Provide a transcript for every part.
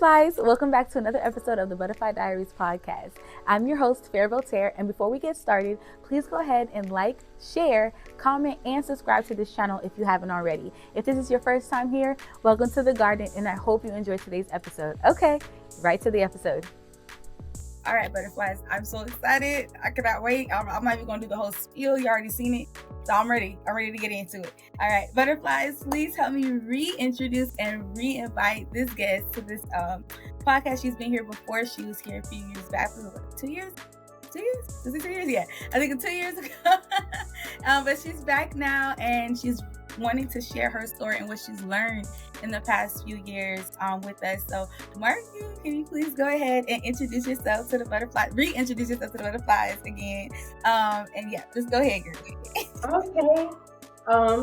Butterflies! Welcome back to another episode of the Butterfly Diaries podcast. I'm your host, Fair Voltaire, and before we get started, please go ahead and like, share, comment, and subscribe to this channel if you haven't already. If this is your first time here, welcome to the garden, and I hope you enjoyed today's episode. Okay, right to the episode. All right, butterflies, I'm so excited. I cannot wait. I'm not even going to do the whole spiel. You already seen it. So I'm ready. I'm ready to get into it. All right, butterflies, please help me reintroduce and re-invite this guest to this podcast. She's been here before. She was here a few years back. Was it like 2 years? 2 years? Was it 2 years? Yeah, I think 2 years ago. But she's back now, and she's wanting to share her story and what she's learned in the past few years with us. So, Markee, can you please go ahead and introduce yourself to the butterflies, reintroduce yourself to the butterflies again? And yeah, just go ahead, girl. Okay.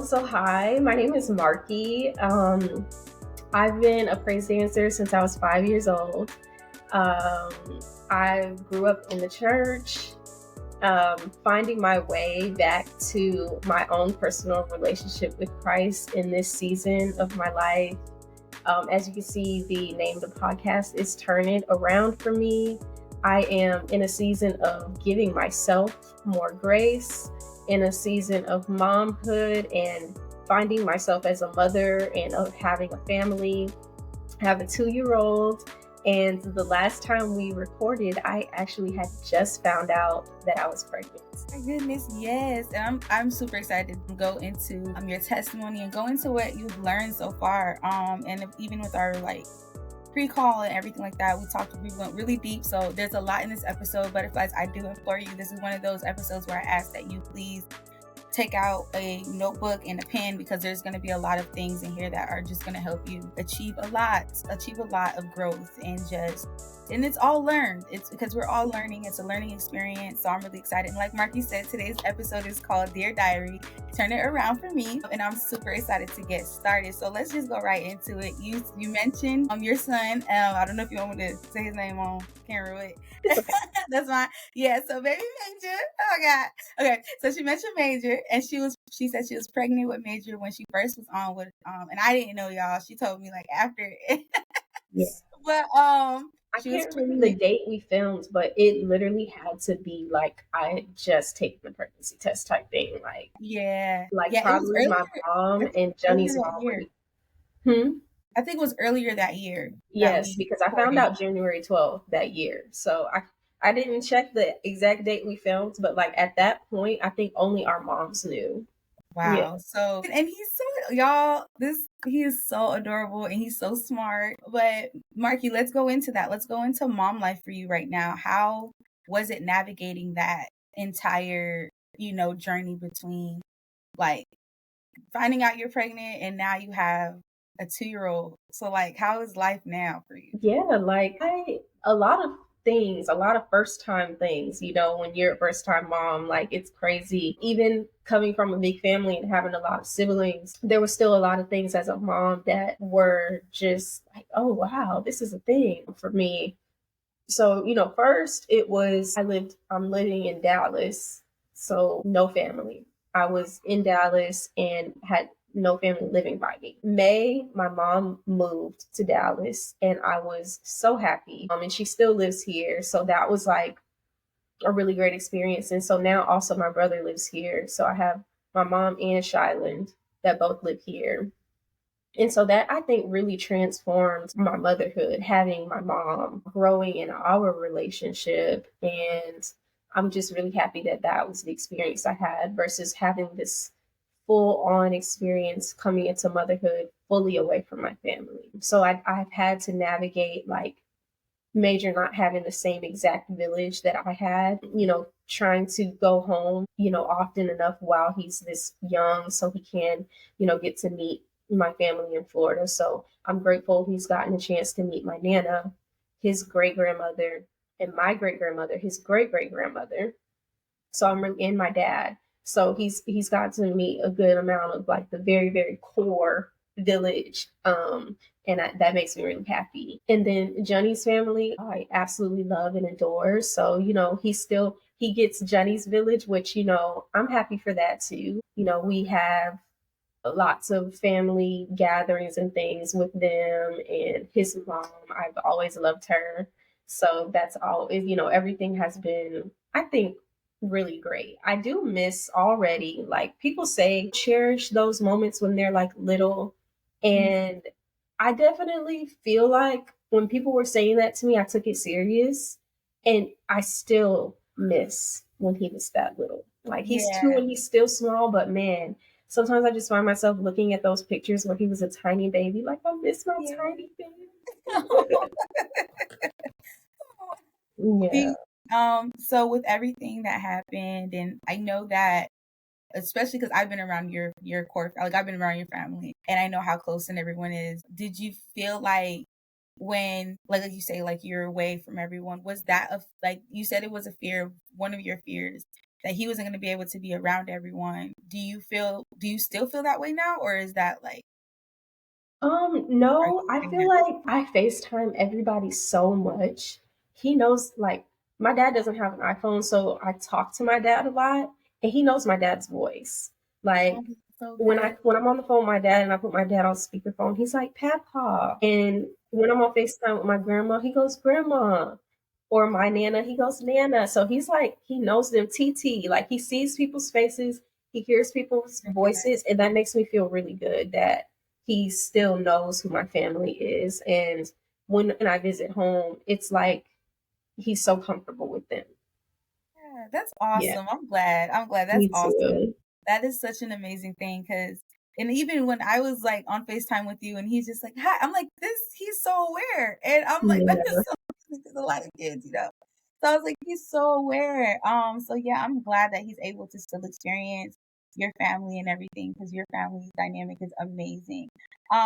So hi, my name is Markee. I've been a praise dancer since I was 5 years old. I grew up in the church, finding my way back to my own personal relationship with Christ in this season of my life. As you can see, the name of the podcast is Turn It Around for me. I am in a season of giving myself more grace, in a season of momhood and finding myself as a mother and of having a family. I have a 2-year-old. And the last time we recorded, I actually had just found out that I was pregnant. My goodness, yes. And I'm super excited to go into your testimony and go into what you've learned so far. And even with our pre-call and everything like that, we went really deep. So there's a lot in this episode. Butterflies, I do implore you, this is one of those episodes where I ask that you please take out a notebook and a pen, because there's going to be a lot of things in here that are just going to help you achieve a lot of growth, and it's all learned. It's because we're all learning. It's a learning experience. So I'm really excited. And like Markee said, today's episode is called Dear Diary, Turn It Around for Me. And I'm super excited to get started. So let's just go right into it. You mentioned your son. I don't know if you want me to say his name on camera, but that's fine. Yeah, so baby Major. Oh God. Okay, so she mentioned Major, and she said she was pregnant with Major when she first was on with and I didn't know, y'all. She told me after. Yeah. But I can't remember the date we filmed, but it literally had to be I had just taken the pregnancy test type thing. Probably my mom and Johnny's mom. I think it was earlier that year. Yes, because I found out January 12th that year. So I didn't check the exact date we filmed, but at that point, I think only our moms knew. Wow. Yeah. So, and he's so, y'all, he is so adorable and he's so smart. But Markee, let's go into that. Let's go into mom life for you right now. How was it navigating that entire, journey between finding out you're pregnant and now you have a 2-year-old? So how is life now for you? Yeah, a lot of first time things, when you're a first time mom, it's crazy. Even coming from a big family and having a lot of siblings, there was still a lot of things as a mom that were just oh wow, this is a thing for me. So, first it was, I'm living in Dallas, so no family. I was in Dallas and had no family living by me. May, my mom moved to Dallas and I was so happy. And she still lives here. So that was a really great experience. And so now also my brother lives here. So I have my mom and Shyland that both live here. And so that, I think, really transformed my motherhood, having my mom, growing in our relationship. And I'm just really happy that that was the experience I had versus having this full-on experience coming into motherhood fully away from my family. So I've had to navigate Major not having the same exact village that I had, trying to go home, often enough while he's this young so he can, get to meet my family in Florida. So I'm grateful he's gotten a chance to meet my Nana, his great-grandmother, and my great-grandmother, his great-great-grandmother. So and my dad. So he's got to meet a good amount of the very, very core village. And that makes me really happy. And then Johnny's family, I absolutely love and adore. So, he gets Johnny's village, which, I'm happy for that too. We have lots of family gatherings and things with them. And his mom, I've always loved her. So that's all, everything has been, I think, really great. I do miss already, like people say, cherish those moments when they're like little. And I definitely feel like when people were saying that to me, I took it serious. And I still miss when he was that little. Like he's two Yeah. and he's still small, but man, sometimes I just find myself looking at those pictures where he was a tiny baby, like I miss my Yeah. tiny baby. Do Yeah. you- so with everything that happened, and I know that, especially because I've been around your core, like I've been around your family, and I know how close and everyone is. Did you feel like when, like you say, like you're away from everyone, was that like you said, it was a fear, one of your fears, that he wasn't going to be able to be around everyone? Do you still feel that way now, or is that like, are you No, I moving feel that? like I FaceTime everybody so much. He knows, like, my dad doesn't have an iPhone, so I talk to my dad a lot, and he knows my dad's voice. Oh, Like, so when good. I'm on the phone with my dad and I put my dad on speakerphone, he's like, Papa. And when I'm on FaceTime with my grandma, he goes, Grandma. Or my Nana, he goes, Nana. So he's like, he knows them TT. Like he sees people's faces, he hears people's voices, and that makes me feel really good that he still knows who my family is. And when I visit home, it's like he's so comfortable with them. Yeah, that's Yeah, awesome. I'm glad. I'm glad. That's me awesome. too. That is such an amazing thing, because, and even when I was like on FaceTime with you and he's just like, hi, I'm like, he's so aware. And I'm like, that Yeah, is so amazing, because a lot of kids, you know. So I was like, he's so aware. So yeah, I'm glad that he's able to still experience your family and everything, because your family dynamic is amazing.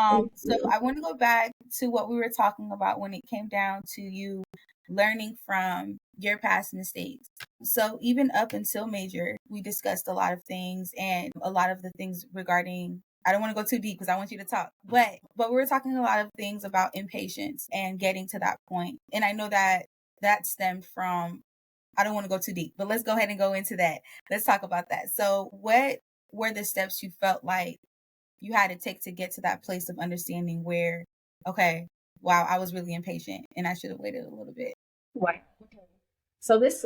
thank So you. I want to go back to what we were talking about when it came down to you learning from your past mistakes. So even up until major, we discussed a lot of things, and a lot of the things regarding, I don't want to go too deep because I want you to talk, but we were talking a lot of things about impatience and getting to that point. And I know that that stemmed from, I don't want to go too deep, but let's go ahead and go into that. Let's talk about that. So what were the steps you felt like you had to take to get to that place of understanding where, okay, wow, I was really impatient and I should have waited a little bit? Right. So this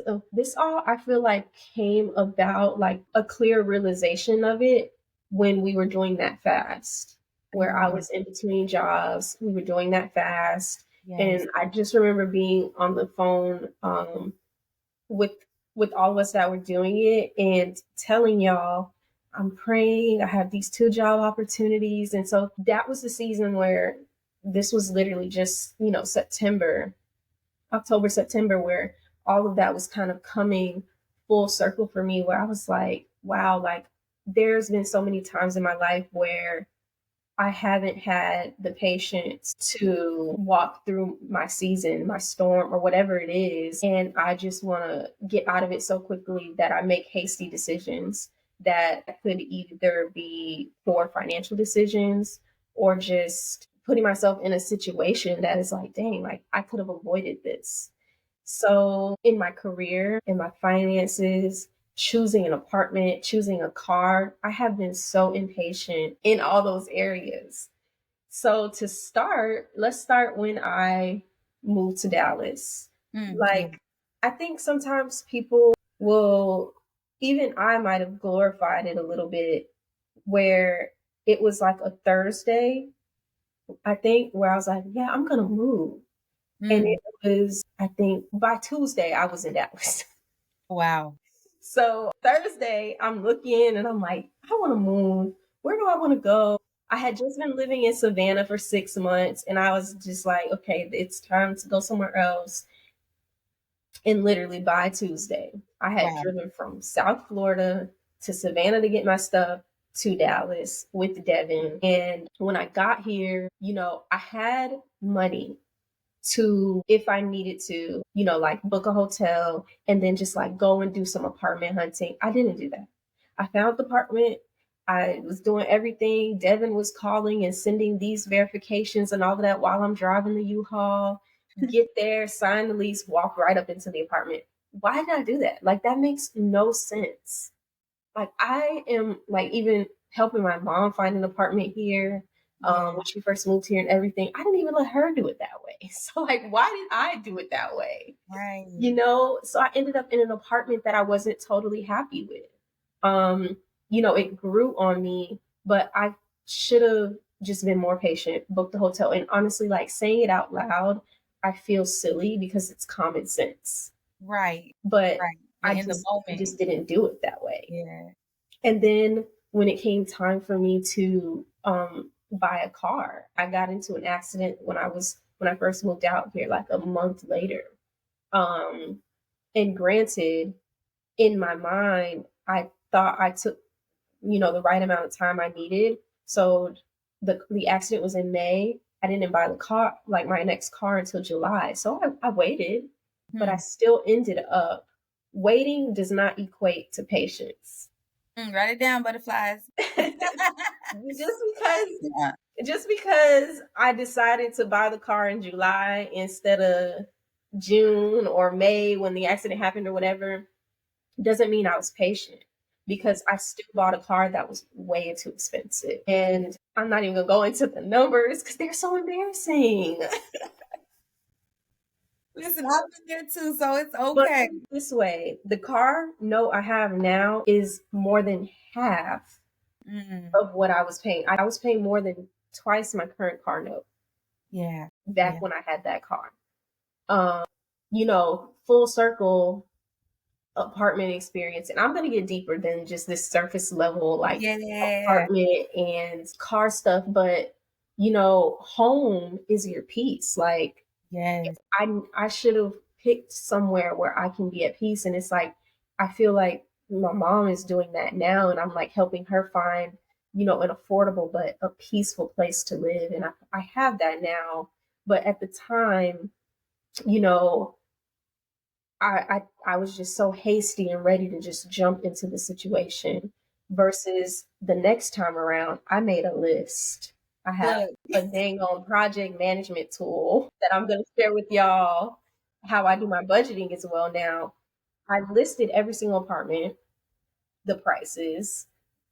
all I feel like came about like a clear realization of it when we were doing that fast, where I Mm, was in between jobs. We were doing that fast, yes. and I just remember being on the phone with all of us that were doing it and telling y'all, I'm praying. I have these two job opportunities, and so that was the season where this was literally just September, October, September, where all of that was kind of coming full circle for me, where I was like, wow, like there's been so many times in my life where I haven't had the patience to walk through my season, my storm, or whatever it is. And I just want to get out of it so quickly that I make hasty decisions that could either be poor financial decisions or just putting myself in a situation that is like, dang, like I could have avoided this. So, in my career, in my finances, choosing an apartment, choosing a car, I have been so impatient in all those areas. So, to start, let's start when I moved to Dallas. Yeah. Like, I think sometimes people will, even I might have glorified it a little bit, where it was like a Thursday, I think, where I was like, yeah, I'm going to move. And Mm, it was, I think, by Tuesday, I was in Dallas. wow. So Thursday, I'm looking and I'm like, I want to move. Where do I want to go? I had just been living in Savannah for 6 months and I was just like, okay, it's time to go somewhere else. And literally by Tuesday, I had Wow. driven from South Florida to Savannah to get my stuff to Dallas with Devin. And when I got here, I had money to, if I needed to, like book a hotel and then just like go and do some apartment hunting. I didn't do that. I found the apartment. I was doing everything. Devin was calling and sending these verifications and all of that while I'm driving the U-Haul. Get there, sign the lease, walk right up into the apartment. Why did I do that? Like, that makes no sense. Like, I am like, even helping my mom find an apartment here when she first moved here and everything. I didn't even let her do it that way. So like, why did I do it that way? Right. So I ended up in an apartment that I wasn't totally happy with. It grew on me, but I should have just been more patient, booked the hotel. And honestly, like saying it out loud, I feel silly because it's common sense. Right. But Right. I In the moment. just didn't do it that way. Yeah. And then when it came time for me to buy a car, I got into an accident when I first moved out here, like a month later. And granted, in my mind, I thought I took, the right amount of time I needed. So the accident was in May. I didn't buy the car, like my next car, until July. So I waited, but I still ended up waiting does not equate to patience. Write it down, butterflies. Just because I decided to buy the car in July instead of June or May when the accident happened or whatever, doesn't mean I was patient, because I still bought a car that was way too expensive. And I'm not even gonna go into the numbers because they're so embarrassing. Listen, I've been there too, so it's okay. But this way, the car note I have now is more than half of what I was paying. I was paying more than twice my current car note. Yeah. Back when I had that car. Full circle apartment experience. And I'm going to get deeper than just this surface level, like apartment and car stuff. But, home is your peace. Like, I should have picked somewhere where I can be at peace. And it's like, I feel like my mom is doing that now. And I'm like helping her find, an affordable but a peaceful place to live. And I have that now. But at the time, I was just so hasty and ready to just jump into the situation, versus the next time around, I made a list. I have a dang on project management tool that I'm going to share with y'all how I do my budgeting as well now. I listed every single apartment, the prices.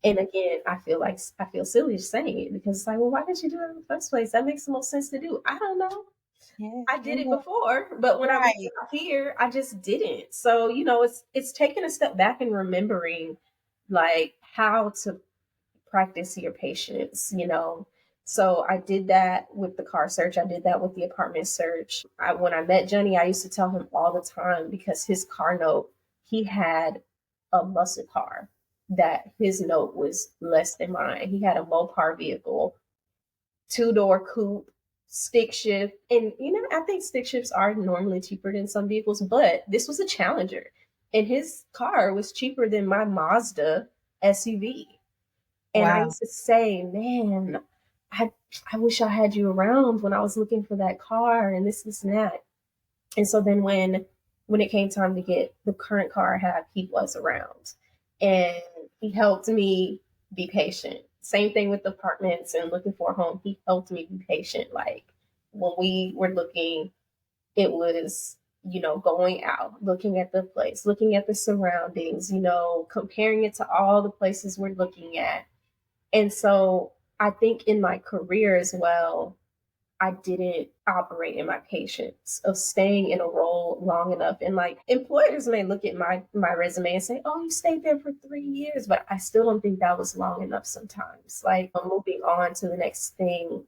And again, I feel silly saying it, because it's like, well, why did you do it in the first place? That makes the most sense to do. I don't know. I did it before, but when I was out here, I just didn't. So, it's taking a step back and remembering like how to practice your patience, So I did that with the car search. I did that with the apartment search. When I met Johnny, I used to tell him all the time, because his car note, he had a muscle car that his note was less than mine. He had a Mopar vehicle, 2-door coupe, stick shift. And, I think stick shifts are normally cheaper than some vehicles, but this was a Challenger. And his car was cheaper than my Mazda SUV. And I used to say, man, I wish I had you around when I was looking for that car and this and that. And so then when it came time to get the current car I have, he was around. And he helped me be patient. Same thing with apartments and looking for a home. He helped me be patient. Like when we were looking, it was, going out, looking at the place, looking at the surroundings, comparing it to all the places we're looking at. And so I think in my career as well, I didn't operate in my patience of staying in a role long enough. And like employers may look at my resume and say, oh, you stayed there for 3 years, but I still don't think that was long enough sometimes. Like moving on to the next thing,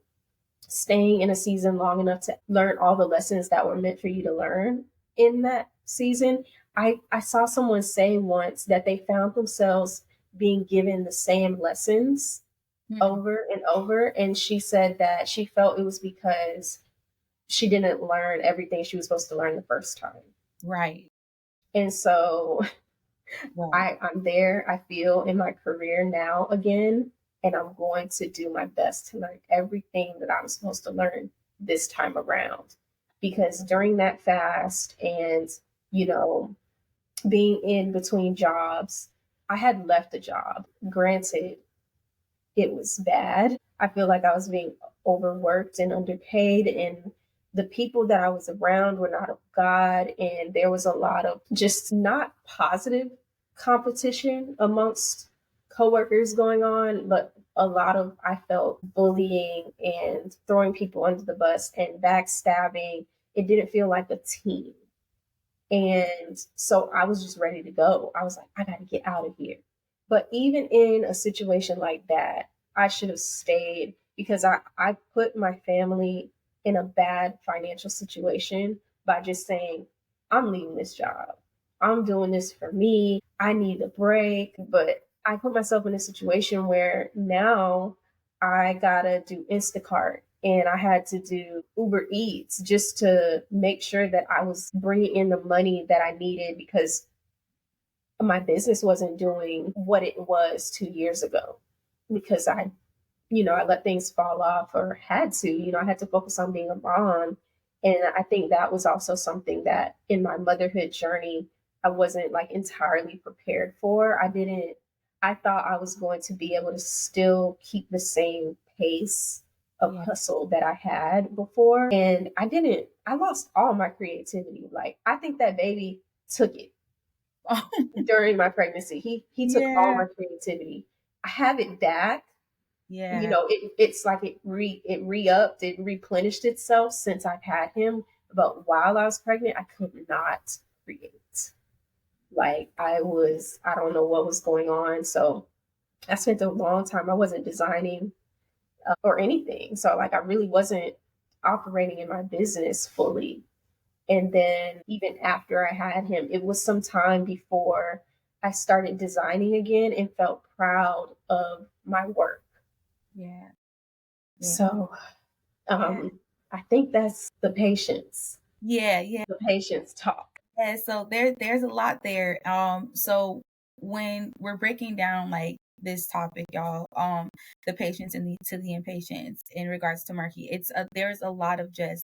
staying in a season long enough to learn all the lessons that were meant for you to learn in that season. I saw someone say once that they found themselves being given the same lessons over and over. And she said that she felt it was because she didn't learn everything she was supposed to learn the first time. Right. And so I'm there, I feel, in my career now again, and I'm going to do my best to learn everything that I'm supposed to learn this time around. Because during that fast and, being in between jobs, I had left a job. Granted, it was bad. I feel like I was being overworked and underpaid, and the people that I was around were not of God, and there was a lot of just not positive competition amongst coworkers going on, but a lot of, I felt, bullying and throwing people under the bus and backstabbing. It didn't feel like a team. And so I was just ready to go. I was like, I got to get out of here. But even in a situation like that, I should have stayed because I put my family in a bad financial situation by just saying, I'm leaving this job. I'm doing this for me. I need a break. But I put myself in a situation where now I gotta do Instacart and I had to do Uber Eats just to make sure that I was bringing in the money that I needed because my business wasn't doing what it was 2 years ago because I let things fall off or had to, I had to focus on being a mom. And I think that was also something that in my motherhood journey, I wasn't like entirely prepared for. I thought I was going to be able to still keep the same pace of Yeah. hustle that I had before. And I didn't, I lost all my creativity. Like, I think that baby took it during my pregnancy. He took all Yeah. my creativity. I have it back. Yeah. It's like it re-upped, it replenished itself since I've had him. But while I was pregnant, I could not create. Like, I don't know what was going on. So I spent a long time, I wasn't designing or anything. So like, I really wasn't operating in my business fully. And then even after I had him, it was some time before I started designing again and felt proud of my work. Yeah. So Yeah. I think that's the patience. Yeah. Yeah. The patience talk. Yeah. So there's a lot there. So when we're breaking down like this topic, y'all, the patience and the impatience in regards to Markee, there's a lot of just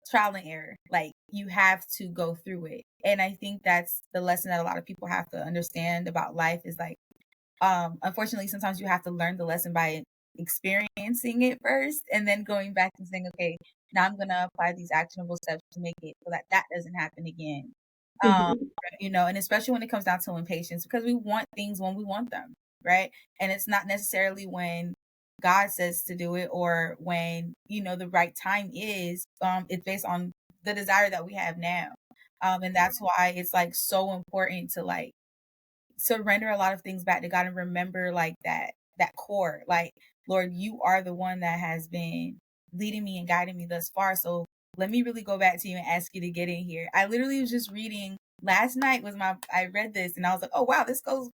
trial and error. Like, you have to go through it. And I think that's the lesson that a lot of people have to understand about life is like, unfortunately, sometimes you have to learn the lesson by experiencing it first and then going back and saying, okay, now I'm going to apply these actionable steps to make it so that that doesn't happen again. Um, Mhm. and especially when it comes down to impatience, because we want things when we want them, right? And it's not necessarily when God says to do it or when, the right time is. It's based on the desire that we have now. And that's why it's like so important to like surrender a lot of things back to God and remember like that core. Like, Lord, you are the one that has been leading me and guiding me thus far. So let me really go back to you and ask you to get in here. I literally was just reading last night I read this and I was like, oh wow, this goes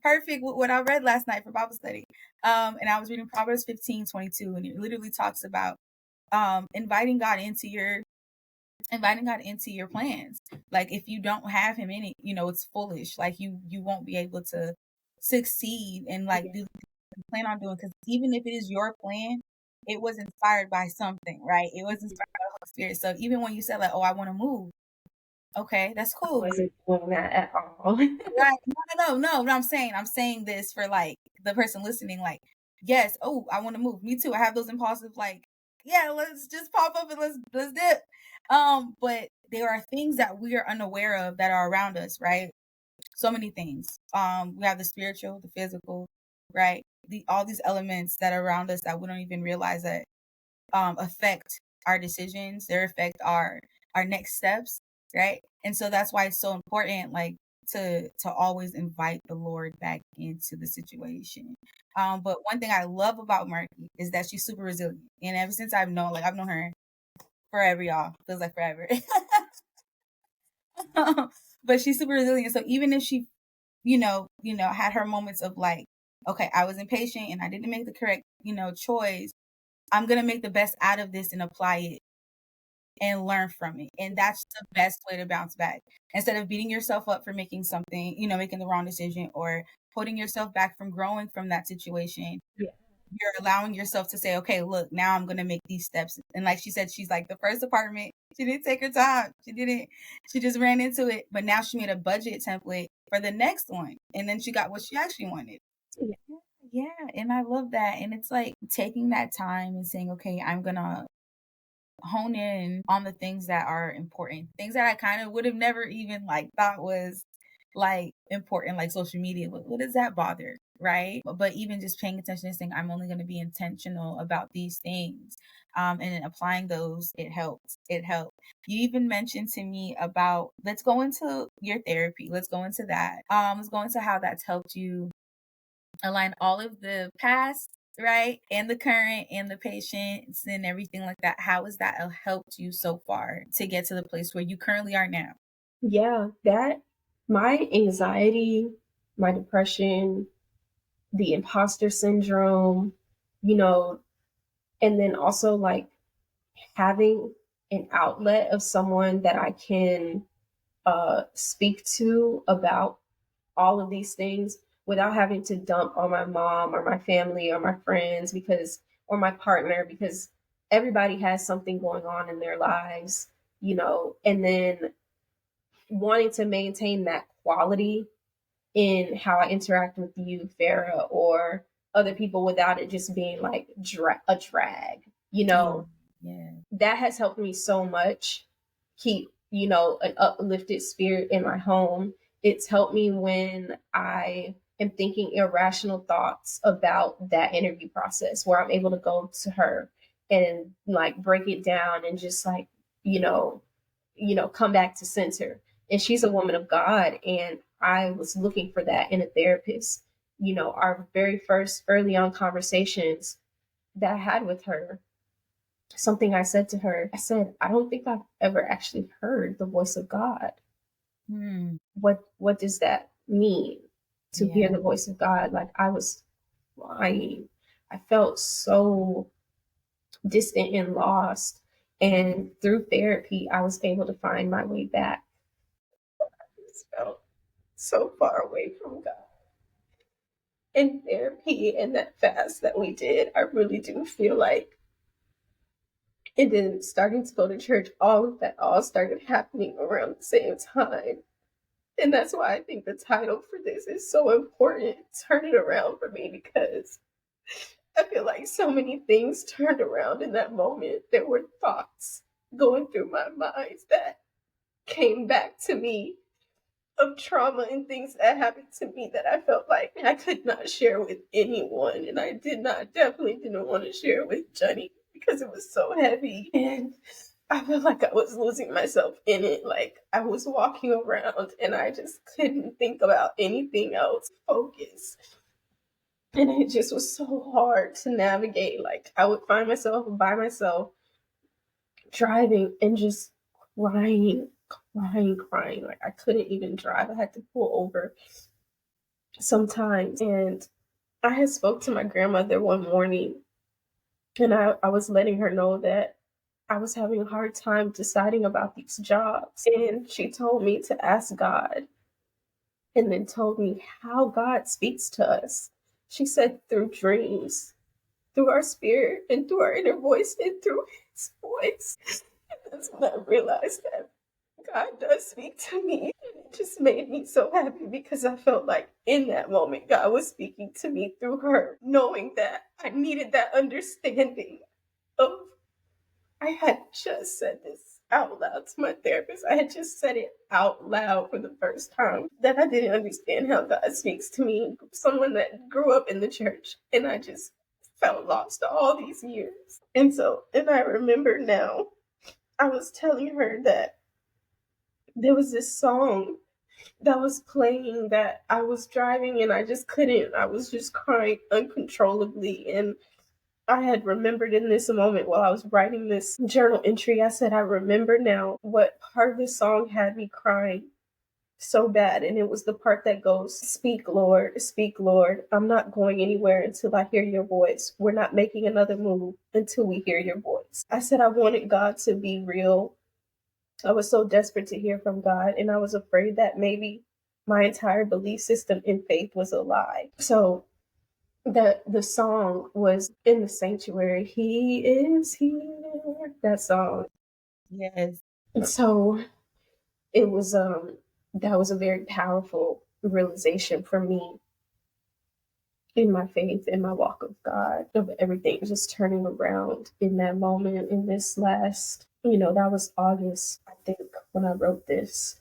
perfect with what I read last night for Bible study. And I was reading Proverbs 15:22, and it literally talks about inviting God into your plans. Like, if you don't have him in it, it's foolish. Like, you won't be able to succeed and like do what you plan on doing, because even if it is your plan, it was inspired by something, right? It was inspired by the Holy Spirit. So even when you said like, oh, I want to move, okay, that's I cool. wasn't doing that at all. Right. No. What I'm saying this for like the person listening, like, yes, oh, I want to move. Me too. I have those impulsive, like, yeah, let's just pop up and let's dip. But there are things that we are unaware of that are around us, right? So many things. We have the spiritual, the physical, right? All these elements that are around us that we don't even realize that affect our decisions. They affect our next steps, right? And so that's why it's so important, like, to always invite the Lord back into the situation. But one thing I love about Markee is that she's super resilient, and ever since I've known her forever, y'all, feels like forever. But she's super resilient. So even if she, had her moments of like, okay, I was impatient and I didn't make the correct, choice, I'm gonna make the best out of this and apply it and learn from it. And that's the best way to bounce back. Instead of beating yourself up for making something, making the wrong decision or holding yourself back from growing from that situation, Yeah. you're allowing yourself to say, okay, look, now I'm going to make these steps. And like she said, she's like, the first apartment, she didn't take her time. She just ran into it. But now she made a budget template for the next one. And then she got what she actually wanted. Yeah. Yeah. And I love that. And it's like taking that time and saying, okay, I'm going to hone in on the things that are important, things that I kind of would have never even like thought was like important, like social media. What does that bother? right? But even just paying attention and saying, I'm only going to be intentional about these things, and applying those, it helped. It helped. You even mentioned to me about, let's go into your therapy. Let's go into that. Let's go into how that's helped you align all of the past, right, and the current and the patience and everything like that. How has that helped you so far to get to the place where you currently are now? Yeah, that my anxiety, my depression, the imposter syndrome, you know, and then also like having an outlet of someone that I can speak to about all of these things without having to dump on my mom or my family or my friends or my partner, because everybody has something going on in their lives, and then wanting to maintain that quality in how I interact with you, Farah, or other people without it just being like a drag, Yeah. that has helped me so much keep, an uplifted spirit in my home. It's helped me when I am thinking irrational thoughts about that interview process, where I'm able to go to her and like break it down and just like, you know, come back to center. And she's a woman of God. And I was looking for that in a therapist. Our very first early on conversations that I had with her, something I said to her, I said, I don't think I've ever actually heard the voice of God. What does that mean to hear the voice of God? Like, I was crying. I felt so distant and lost. And through therapy, I was able to find my way back. I just felt so far away from God. In therapy and that fast that we did, I really do feel like, and then starting to go to church, all of that all started happening around the same time. And that's why I think the title for this is so important. Turn it around for me, because I feel like so many things turned around in that moment. There were thoughts going through my mind that came back to me of trauma and things that happened to me that I felt like I could not share with anyone. And I definitely didn't want to share with Johnny because it was so heavy. And I felt like I was losing myself in it. Like, I was walking around and I just couldn't think about anything else, focus. And it just was so hard to navigate. Like, I would find myself by myself driving and just crying, crying. Like, I couldn't even drive. I had to pull over sometimes. And I had spoke to my grandmother one morning, and I was letting her know that I was having a hard time deciding about these jobs. And she told me to ask God, and then told me how God speaks to us. She said, through dreams, through our spirit, and through our inner voice, and through his voice. And that's when I realized that God does speak to me. And it just made me so happy, because I felt like in that moment, God was speaking to me through her, knowing that I needed that understanding of, I had just said this out loud to my therapist. I had just said it out loud for the first time, that I didn't understand how God speaks to me, someone that grew up in the church, and I just felt lost all these years. And I remember now, I was telling her that there was this song that was playing that I was driving and I just couldn't. I was just crying uncontrollably. And I had remembered in this moment while I was writing this journal entry, I said, I remember now what part of this song had me crying so bad. And it was the part that goes, speak, Lord, speak, Lord. I'm not going anywhere until I hear your voice. We're not making another move until we hear your voice. I said, I wanted God to be real. I was so desperate to hear from God, and I was afraid that maybe my entire belief system in faith was a lie. So the song was In the Sanctuary, He is here, that song. Yes. And so it was that was a very powerful realization for me in my faith, in my walk with God, of everything just turning around in that moment, in this last, that was August, I think, when I wrote this.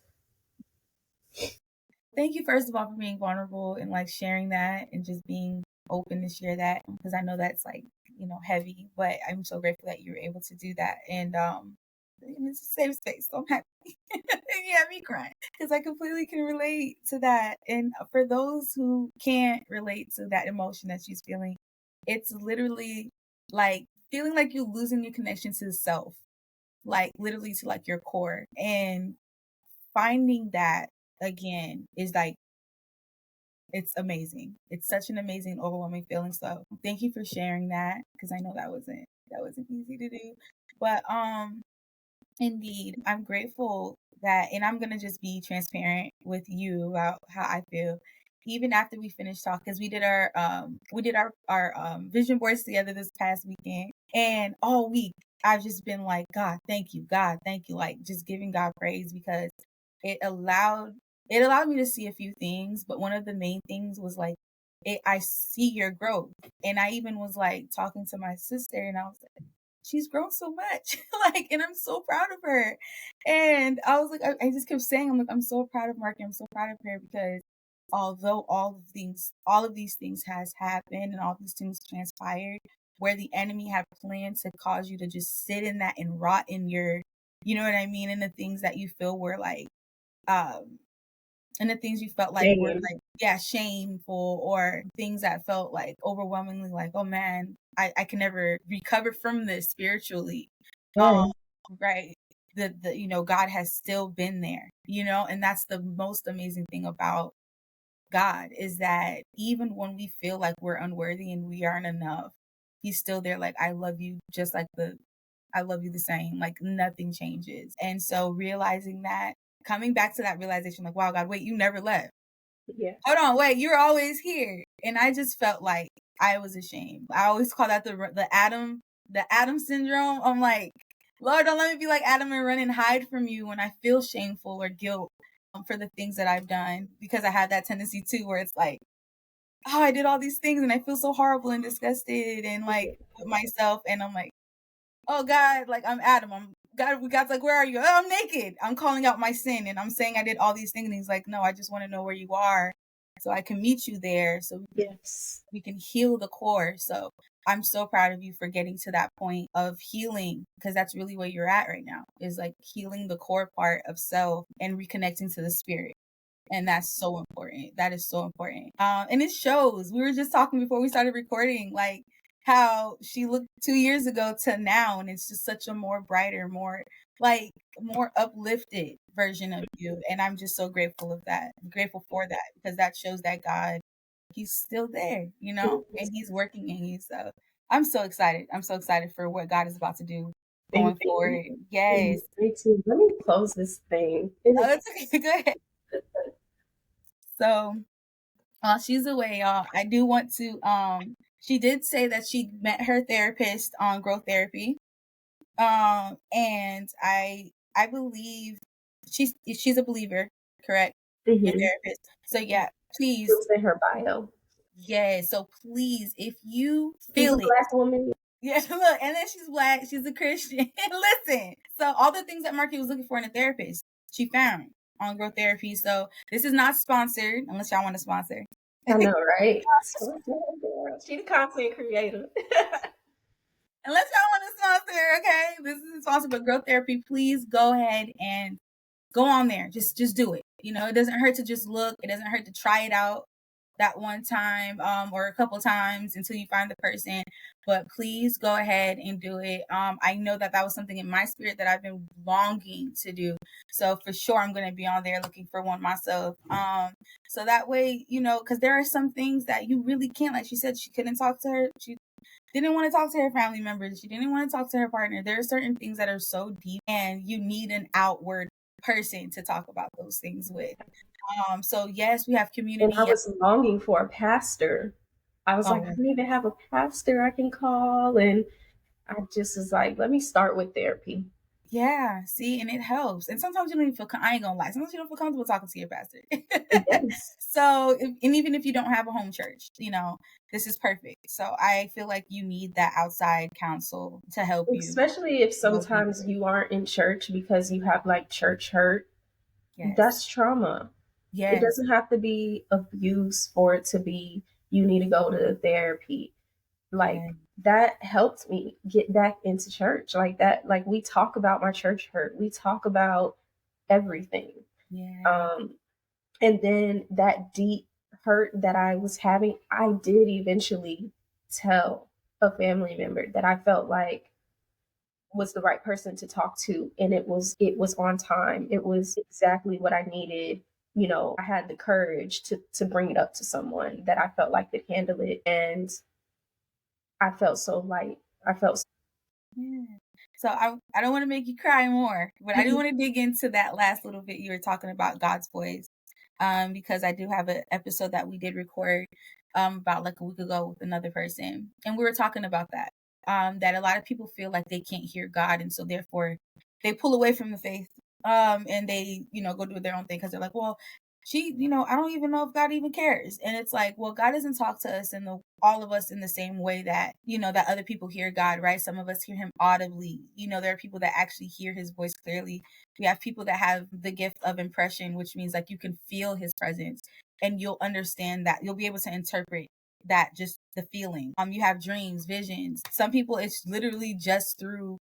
thank you first of all for being vulnerable and like sharing that and just being open to share that, because I know that's like, heavy, but I'm so grateful that you were able to do that. And it's a safe space. So I'm happy. You had me crying because I completely can relate to that. And for those who can't relate to that emotion that she's feeling, it's literally like feeling like you're losing your connection to the self, like literally to like your core. And finding that again is like, it's amazing. It's such an amazing, overwhelming feeling. So thank you for sharing that, because I know that wasn't easy to do. But indeed, I'm grateful that, and I'm gonna just be transparent with you about how I feel. Even after we finished talking, because we did our vision boards together this past weekend, and all week I've just been like, God, thank you, like just giving God praise, because it allowed it allowed me to see a few things, but one of the main things was like, I see your growth, and I even was like talking to my sister, and I was like, she's grown so much. Like, and I'm so proud of her. And I was like, I just kept saying, I'm like, I'm so proud of Markee. I'm so proud of her, because although all of these things has happened and all these things transpired, where the enemy had planned to cause you to just sit in that and rot in your, you know what I mean? And the things that you feel were like, um, and the things you felt like were Damn. like, yeah, shameful, or things that felt like overwhelmingly like, oh man, I can never recover from this spiritually. Um, Yes. right. God has still been there, and that's the most amazing thing about God, is that even when we feel like we're unworthy and we aren't enough, he's still there. Like, I love you just like I love you the same. Like, nothing changes. And so realizing that, coming back to that realization, like, wow, God, wait, you never left. Yeah. Hold on, wait, you're always here. And I just felt like I was ashamed. I always call that the Adam syndrome. I'm like, Lord, don't let me be like Adam and run and hide from you when I feel shameful or guilt for the things that I've done, because I had that tendency too, where it's like, oh, I did all these things and I feel so horrible and disgusted and like with myself, and I'm like, oh God, like I'm Adam. God's like, where are you? Oh, I'm naked. I'm calling out my sin and I'm saying I did all these things. And he's like, no, I just want to know where you are so I can meet you there, so Yes. we can heal the core. So I'm so proud of you for getting to that point of healing, because that's really where you're at right now, is like healing the core part of self and reconnecting to the spirit. And that's so important. That is so important. And it shows. We were just talking before we started recording, like how she looked 2 years ago to now, and it's just such a more brighter, more uplifted version of you. And I'm just so grateful of that. I'm grateful for that, because that shows that God, he's still there, and he's working in you. So I'm so excited. I'm so excited for what God is about to do going forward. Yes. Me too. Let me close this thing. Oh, it's okay. Go ahead. So while she's away, y'all, I do want to she did say that she met her therapist on growth therapy. And I believe she's a believer, correct? Your Mm-hmm. therapist. So yeah, It please, was in her bio. so please, if you She's a feel it. Black woman. Yeah, look, and then she's Black, she's a Christian. Listen, so all the things that Markee was looking for in a therapist, she found on growth therapy. So this is not sponsored, unless y'all want to sponsor. I know, right? She's a content creator. Unless y'all want to sponsor, okay? This isn't sponsored, but growth therapy, please go ahead and go on there. Just do it. It doesn't hurt to just look. It doesn't hurt to try it out that one time, or a couple times until you find the person. But please go ahead and do it. I know that was something in my spirit that I've been longing to do. So for sure, I'm going to be on there looking for one myself. So that way, because there are some things that you really can't. Like she said, she couldn't talk to her. She didn't want to talk to her family members. She didn't want to talk to her partner. There are certain things that are so deep, and you need an outward person to talk about those things with. So yes, we have And community. I was longing for a pastor. I was like, I Oh, need to have a pastor I can call. And I just was like, let me start with therapy. yeah, see, and it helps. And sometimes you don't even feel, I ain't gonna lie, sometimes you don't feel comfortable talking to your pastor. Yes. So, and even if you don't have a home church, this is perfect. So I feel like you need that outside counsel to help you. Especially if sometimes you aren't in church because you have like church hurt. Yes. That's trauma. It Yes. doesn't have to be abuse for it to be, you need to go to therapy. Like, Yeah. that helped me get back into church. Like that, like we talk about my church hurt. We talk about everything. Yeah. Um, and then that deep hurt that I was having, I did eventually tell a family member that I felt like was the right person to talk to, and it was on time. It was exactly what I needed. I had the courage to bring it up to someone that I felt like could handle it, and I felt so light. I felt Yeah. So I don't want to make you cry more, but I do want to dig into that last little bit you were talking about God's voice. Because I do have an episode that we did record about like a week ago with another person, and we were talking about that. That a lot of people feel like they can't hear God, and so therefore they pull away from the faith. And they, go do their own thing because they're like, well, I don't even know if God even cares. And it's like, well, God doesn't talk to us all of us in the same way that, that other people hear God, right? Some of us hear him audibly. There are people that actually hear his voice clearly. We have people that have the gift of impression, which means like you can feel his presence and you'll understand that. You'll be able to interpret that, just the feeling. You have dreams, visions. Some people, it's literally just through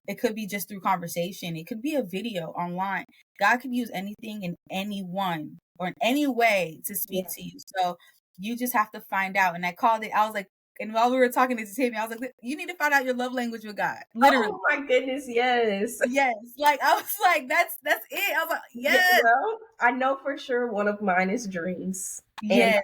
it could be just through conversation. It could be a video online. God could use anything and anyone or in any way to speak yeah. to you. So you just have to find out. And I called it, I was like, and while we were talking to Tammy, I was like, you need to find out your love language with God. Literally. Oh my goodness, yes. Yes. Like I was like, that's it. I was like, Yeah, yes. well, I know for sure one of mine is dreams. And Yes.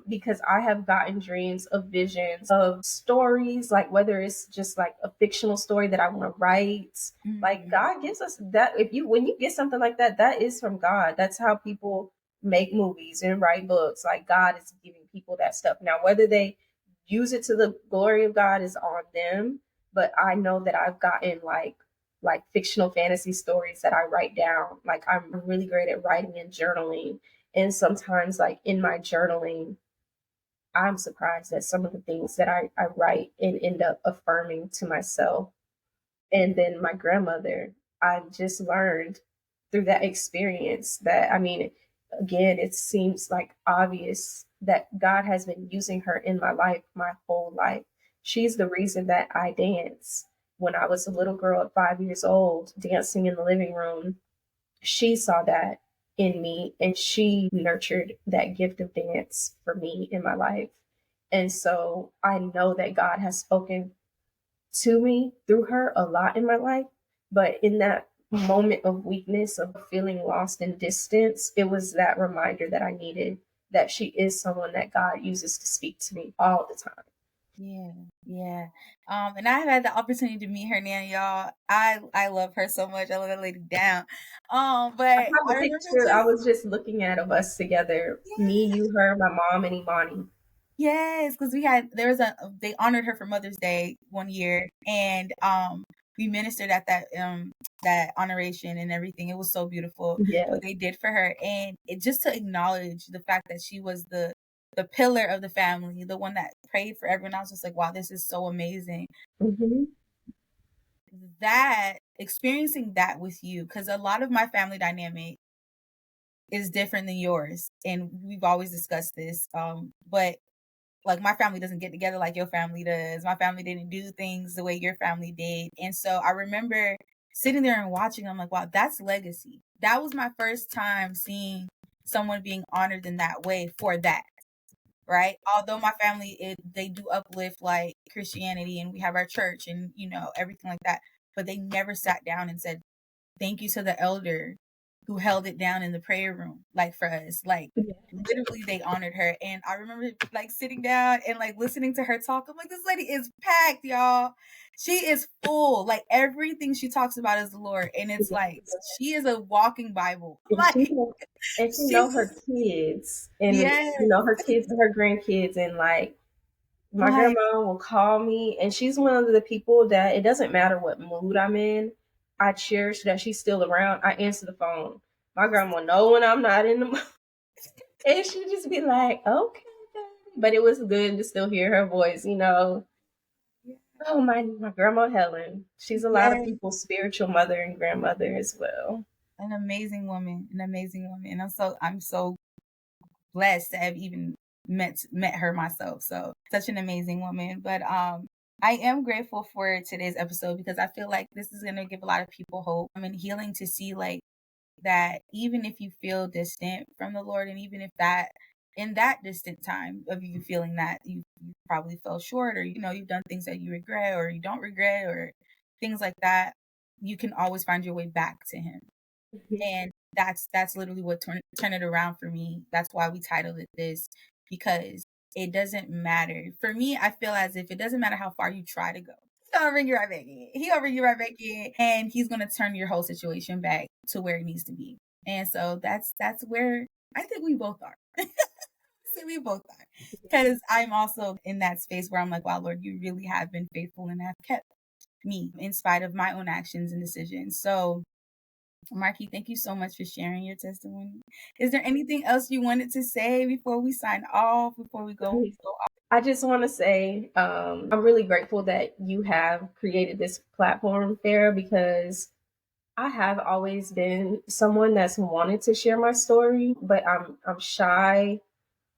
because I have gotten dreams of visions of stories, like whether it's just like a fictional story that I want to write. Like Mhm. God gives us that. When you get something like that, that is from God. That's how people make movies and write books. Like God is giving people that stuff. Now, whether they use it to the glory of God is on them. But I know that I've gotten like fictional fantasy stories that I write down. Like I'm really great at writing and journaling. And sometimes like in my journaling, I'm surprised at some of the things that I write and end up affirming to myself. And then my grandmother, I've just learned through that experience that, I mean, again, it seems like obvious that God has been using her in my life my whole life. She's the reason that I dance. When I was a little girl at 5 years old, dancing in the living room, she saw that in me and she nurtured that gift of dance for me in my life. And so I know that God has spoken to me through her a lot in my life. But in that moment of weakness, of feeling lost and distance, it was that reminder that I needed, that she is someone that God uses to speak to me all the time. Yeah, yeah. And I've had the opportunity to meet her now, y'all. I love her so much. I love that lady down. But I I have a remember picture I just was just looking at of us together, me, you, her, my mom, and Imani. yes, because they honored her for Mother's Day one year, and we ministered at that honoration and everything. It was so beautiful Yeah. what they did for her, and it just to acknowledge the fact that she was the pillar of the family, the one that prayed for everyone. I was just like, wow, this is so amazing. Hmm. That experiencing that with you, because a lot of my family dynamic is different than yours, and we've always discussed this. But like my family doesn't get together like your family does. My family didn't do things the way your family did. And so I remember sitting there and watching, I'm like, wow, that's legacy. That was my first time seeing someone being honored in that way for that. Right. Although my family, they do uplift like Christianity and we have our church and, everything like that. But they never sat down and said, thank you to the elder who held it down in the prayer room, like for us. Like Yeah. literally they honored her. And I remember like sitting down and like listening to her talk. I'm like, this lady is packed, y'all. She is full. Like everything she talks about is the Lord. And it's like she is a walking Bible. And Like she know she's her kids, and yes. her kids and her grandkids, and like my Like grandma will call me, and she's one of the people that it doesn't matter what mood I'm in. I cherish that she's still around. I answer the phone. My grandma know when I'm not in the mood, and she just be like, "Okay." But it was good to still hear her voice. Oh, my grandma Helen. She's a lot of yes. people's spiritual mother and grandmother as well. an amazing woman, and I'm so blessed to have even met her myself. So such an amazing woman. But I am grateful for today's episode because I feel like this is gonna give a lot of people hope. I mean, healing to see like that even if you feel distant from the Lord, and even if that in that distant time of you feeling that you probably fell short, or you've done things that you regret or you don't regret or things like that, you can always find your way back to Him. Mhm. And that's literally what turn it around for me. That's why we titled it this, because it doesn't matter. For me, I feel as if it doesn't matter how far you try to go. He's gonna bring you right back in. He'll bring you right back in, and he's gonna turn your whole situation back to where it needs to be. And so that's where I think we both are. So we both are, because I'm also in that space where I'm like, wow, Lord, you really have been faithful and have kept me in spite of my own actions and decisions. So Markee, thank you so much for sharing your testimony. Is there anything else you wanted to say before we sign off, before we go off? I just want to say I'm really grateful that you have created this platform, Farah, because I have always been someone that's wanted to share my story, but I'm shy.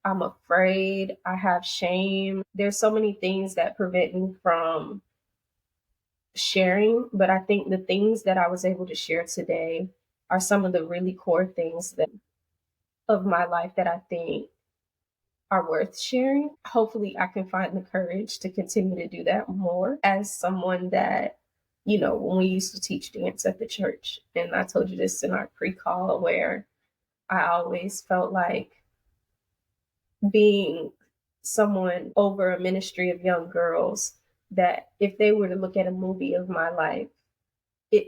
I'm afraid. I have shame. There's so many things that prevent me from sharing, but I think the things that I was able to share today are some of the really core things that of my life that I think are worth sharing. Hopefully I can find the courage to continue to do that more as someone that, when we used to teach dance at the church, and I told you this in our pre-call, where I always felt like being someone over a ministry of young girls, that if they were to look at a movie of my life,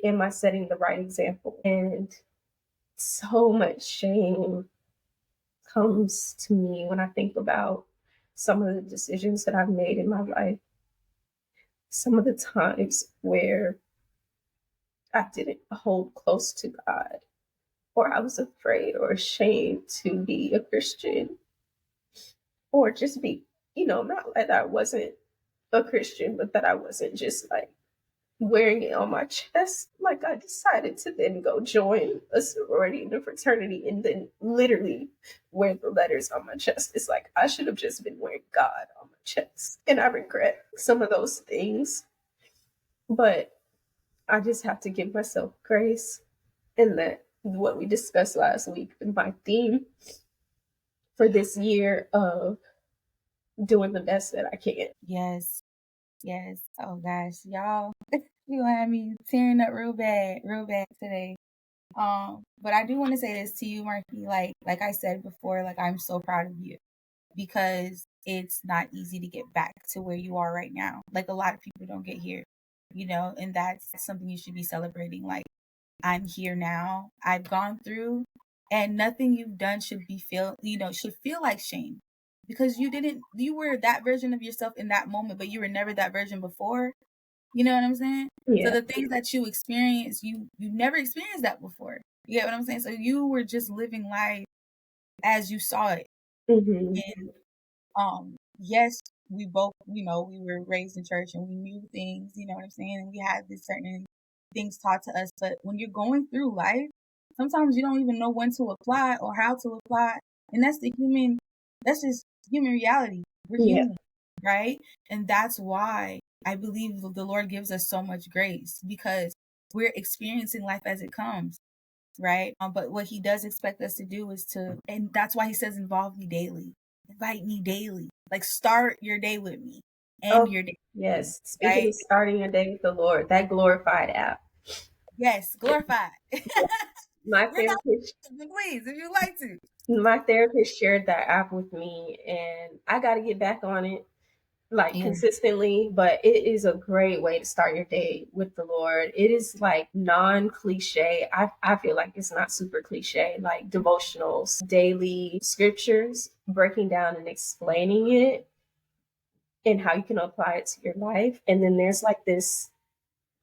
am I setting the right example? And so much shame comes to me when I think about some of the decisions that I've made in my life, some of the times where I didn't hold close to God, or I was afraid or ashamed to be a Christian, or just be, not that I wasn't a Christian, but that I wasn't just like wearing it on my chest. Like, I decided to then go join a sorority and a fraternity and then literally wear the letters on my chest. It's like I should have just been wearing God on my chest. And I regret some of those things. But I just have to give myself grace. And that what we discussed last week, my theme for this year of doing the best that I can. Yes. Yes. Oh gosh, y'all, you gonna have me tearing up real bad today. But I do want to say this to you, Markee. Like I said before, like I'm so proud of you, because it's not easy to get back to where you are right now. Like a lot of people don't get here, and that's something you should be celebrating. Like, I'm here now. I've gone through, and nothing you've done should feel like shame, because you were that version of yourself in that moment, but you were never that version before. You know what I'm saying? So Yeah. the things that you experience, you never experienced that before. You get what I'm saying? So you were just living life as you saw it. Mm-hmm. And yes, we both, we were raised in church and we knew things, you know what I'm saying? And we had these certain things taught to us. But when you're going through life, sometimes you don't even know when to apply or how to apply. And that's just human reality. We're Yeah. human, right? And that's why I believe the Lord gives us so much grace, because we're experiencing life as it comes, right? But what He does expect us to do is and that's why He says, involve me daily, invite me daily, like start your day with me, end Oh, your day, yes. Speaking right? of starting your day with the Lord, that glorified app. Yes, glorify. My We're not, therapist please, if you like to. my therapist shared that app with me, and I got to get back on it like Yeah. consistently, but it is a great way to start your day with the Lord. It is like non-cliche. I feel like it's not super cliche, like devotionals, daily scriptures, breaking down and explaining it and how you can apply it to your life. And then there's like this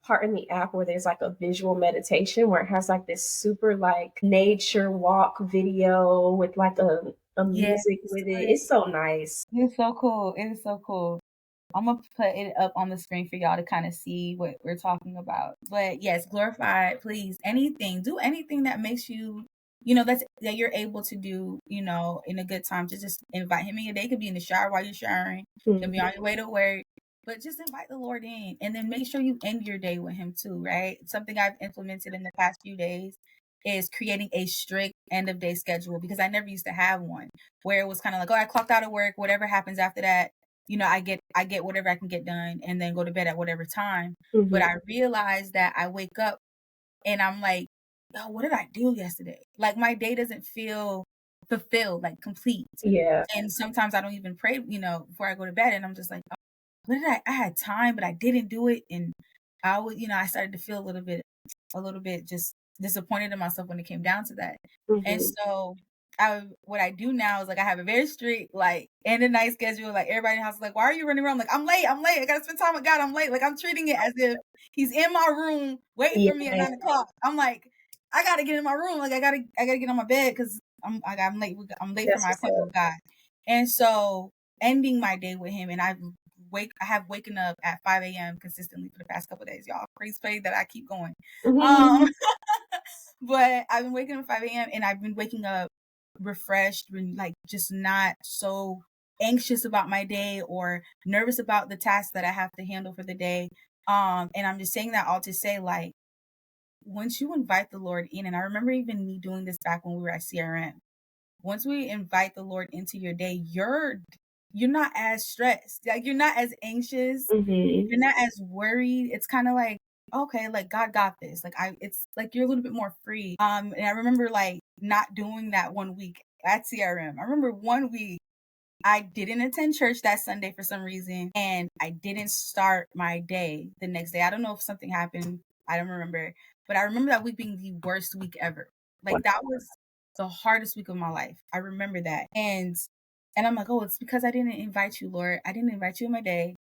part in the app where there's like a visual meditation where it has like this super like nature walk video with like a Yes, music with it. It's so nice. it's so cool. It is so cool. I'm going to put it up on the screen for y'all to kind of see what we're talking about. But yes, glorify, please, anything. Do anything that makes you, that you're able to do, in a good time, to just invite him in your day. It could be in the shower while you're showering. It could be on your way to work. But just invite the Lord in, and then make sure you end your day with him too, right? Something I've implemented in the past few days is creating a strict end of day schedule, because I never used to have one, where it was kind of like, oh, I clocked out of work, whatever happens after that, I get whatever I can get done, and then go to bed at whatever time. But I realized that I wake up and I'm like, oh, what did I do yesterday? Like, my day doesn't feel fulfilled, like complete. Yeah. And sometimes I don't even pray, before I go to bed, and I'm just like, oh, what did I had time, but I didn't do it. And I would, I started to feel a little bit just disappointed in myself when it came down to that. And so what I do now is, like, I have a very strict, like, end of night schedule. Like, everybody in the house is like, why are you running around? Like, I'm late. I gotta spend time with God. I'm late. Like, I'm treating it as if he's in my room waiting for me at 9 o'clock. I'm like, I gotta get in my room. Like, I gotta get on my bed, because I'm late. I'm late for my appointment with God. And so ending my day with him, and I have waken up at 5 a.m. consistently for the past couple of days, y'all. Praise pray that I keep going. But I've been waking up at 5 a.m. and I've been waking up refreshed, and, like, just not so anxious about my day or nervous about the tasks that I have to handle for the day. And I'm just saying that all to say, like, once you invite the Lord in, and I remember even me doing this back when we were at CRM, once we invite the Lord into your day, you're not as stressed. Like, you're not as anxious. You're not as worried. It's kind of like, okay, like, God got this. Like, it's like you're a little bit more free. And I remember, like, not doing that one week at CRM. I remember one week I didn't attend church that Sunday for some reason, and I didn't start my day the next day. I don't know if something happened. I don't remember. But I remember that week being the worst week ever. Like, that was the hardest week of my life. I remember that. And I'm like, oh, it's because I didn't invite you, Lord. I didn't invite you in my day.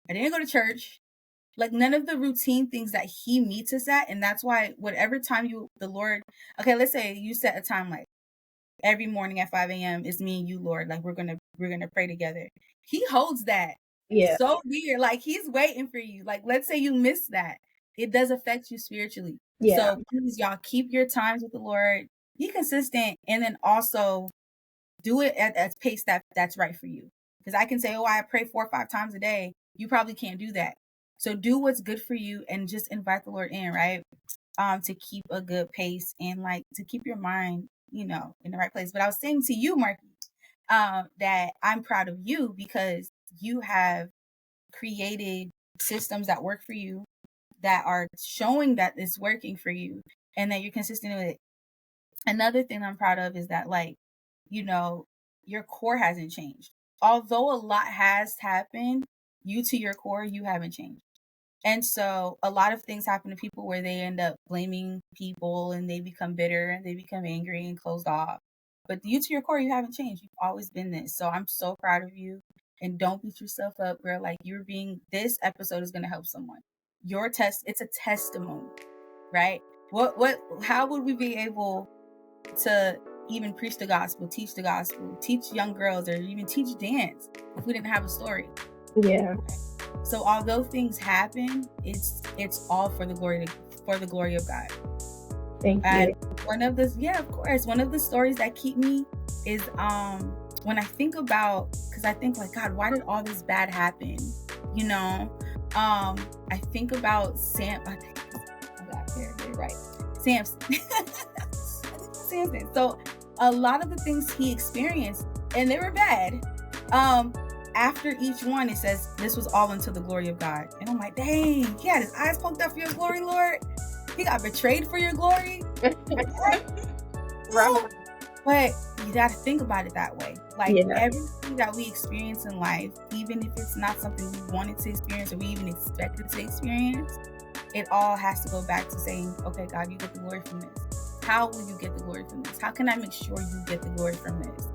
I didn't go to church. Like, none of the routine things that he meets us at. And that's why whatever time the Lord, okay, let's say you set a time, like, every morning at 5 a.m. it's me and you, Lord. Like, we're gonna pray together. He holds that. Yeah. So dear. Like, he's waiting for you. Like, let's say you miss that. It does affect you spiritually. Yeah. So please, y'all, keep your times with the Lord. Be consistent, and then also do it at a pace that's right for you. Because I can say, oh, I pray 4 or 5 times a day. You probably can't do that. So do what's good for you, and just invite the Lord in, right? To keep a good pace, and, like, to keep your mind, in the right place. But I was saying to you, Markee, that I'm proud of you, because you have created systems that work for you, that are showing that it's working for you, and that you're consistent with it. Another thing I'm proud of is that, like, your core hasn't changed. Although a lot has happened, you, to your core, you haven't changed. And so a lot of things happen to people where they end up blaming people, and they become bitter, and they become angry and closed off. But you, to your core, you haven't changed. You've always been this. So I'm so proud of you. And don't beat yourself up, girl. Like, this episode is going to help someone. It's a testimony, right? How would we be able to even preach the gospel, teach the gospel, teach young girls, or even teach dance if we didn't have a story? Yeah. So although things happen, it's all for the glory of God. Thank you. And one of the stories that keep me is when I think about, because I think, like, God, why did all this bad happen? I think about Samson. Samson. So a lot of the things he experienced, and they were bad. After each one, it says this was all unto the glory of God. And I'm like, dang, he had his eyes poked out for your glory, Lord. He got betrayed for your glory. Right. But you got to think about it that way. Like, everything that we experience in life, even if it's not something we wanted to experience or we even expected to experience, it all has to go back to saying, okay, God, you get the glory from this. How will you get the glory from this? How can I make sure you get the glory from this?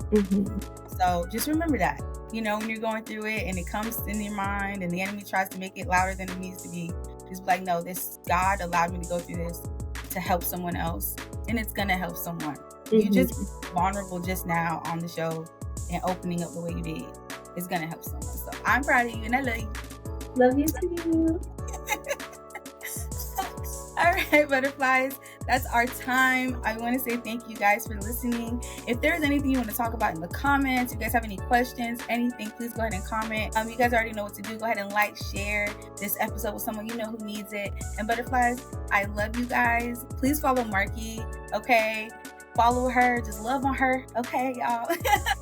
So just remember that, when you're going through it and it comes in your mind and the enemy tries to make it louder than it needs to be, just be like, no, this God allowed me to go through this to help someone else, and it's going to help someone. You just vulnerable just now on the show and opening up the way you did. is going to help someone. So I'm proud of you and I love you. Love you too. All right, butterflies, that's our time. I want to say thank you guys for listening. If there's anything you want to talk about in the comments, you guys have any questions, anything, please go ahead and comment. You guys already know what to do. Go ahead and like, share this episode with someone you know who needs it. And butterflies, I love you guys. Please follow Markee, okay? Follow her, just love on her, okay, y'all?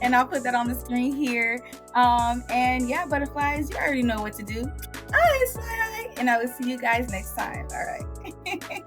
And I'll put that on the screen here. And yeah, butterflies, you already know what to do. Hi, and I will see you guys next time. All right.